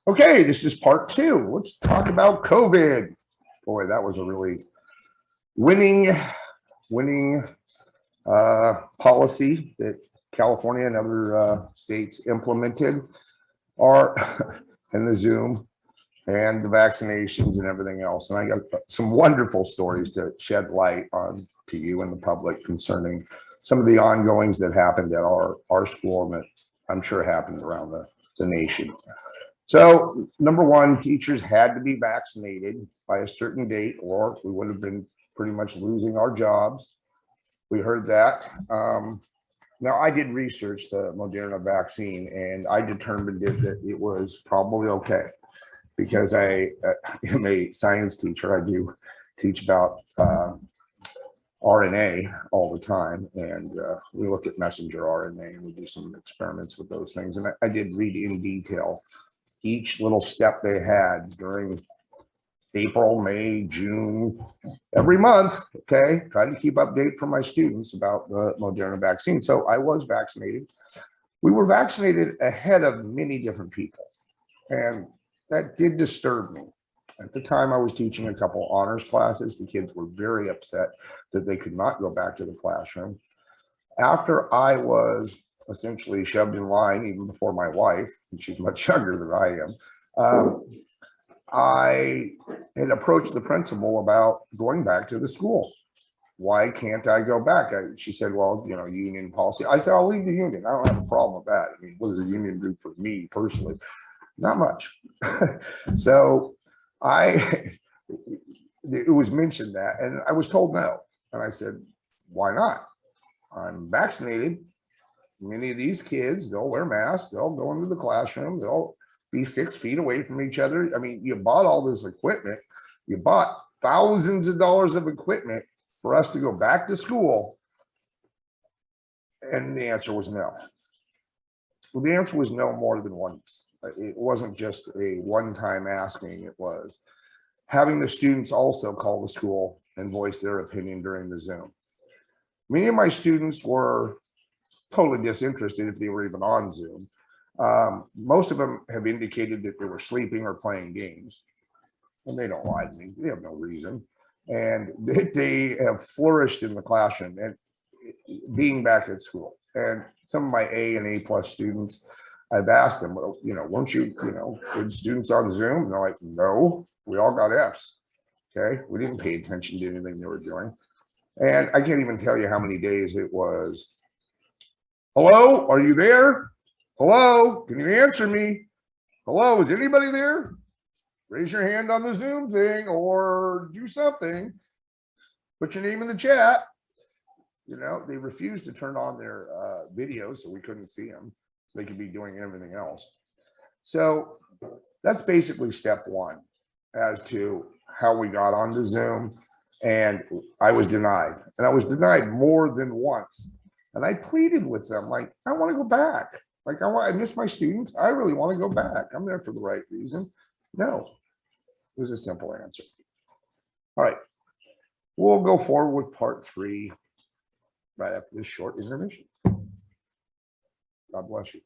Okay, this is part two. Let's talk about COVID. Boy, that was a really winning policy that California and other states implemented, are in the Zoom and the vaccinations and everything else. And I got some wonderful stories to shed light on to you and the public concerning some of the ongoings that happened at our school and that I'm sure happened around the nation. So number one, teachers had to be vaccinated by a certain date or we would have been pretty much losing our jobs. We heard that. Now I did research the Moderna vaccine and I determined that it was probably okay because I am a science teacher. I do teach about RNA all the time, and we look at messenger RNA and we do some experiments with those things. And I did read in detail each little step they had during April, May, June, every month. Okay, trying to keep update for my students about the Moderna vaccine. So I was vaccinated. We were vaccinated ahead of many different people, and that did disturb me. At the time, I was teaching a couple honors classes. The kids were very upset that they could not go back to the classroom. After I was essentially shoved in line, even before my wife, and she's much younger than I am, I had approached the principal about going back to the school. Why can't I go back? She said, well, you know, union policy. I said, I'll leave the union. I don't have a problem with that. I mean, what does the union do for me personally? Not much. So it was mentioned that, and I was told no. And I said, why not? I'm vaccinated. Many of these kids, they'll wear masks, they'll go into the classroom, they'll be 6 feet away from each other. I mean, you bought all this equipment, you bought thousands of dollars of equipment for us to go back to school. And the answer was no. Well, the answer was no more than once. It wasn't just a one-time asking, it was having the students also call the school and voice their opinion during the Zoom. Many of my students were totally disinterested if they were even on Zoom. Most of them have indicated that they were sleeping or playing games, and they don't lie to me. They have no reason, and they have flourished in the classroom and being back at school. And some of my A and A plus students, I've asked them, well, you know, weren't you, good students on Zoom? And they're like, no, we all got Fs. Okay, we didn't pay attention to anything they were doing. And I can't even tell you how many days it was. Hello, are you there? Hello, can you answer me? Hello, is anybody there? Raise your hand on the Zoom thing or do something. Put your name in the chat. You know, they refused to turn on their videos, so we couldn't see them. So they could be doing everything else. So that's basically step one as to how we got onto Zoom. And I was denied. And I was denied more than once. And I pleaded with them, like, I want to go back. Like, I miss my students. I really want to go back. I'm there for the right reason. No, it was a simple answer. All right, we'll go forward with part three right after this short intermission. God bless you.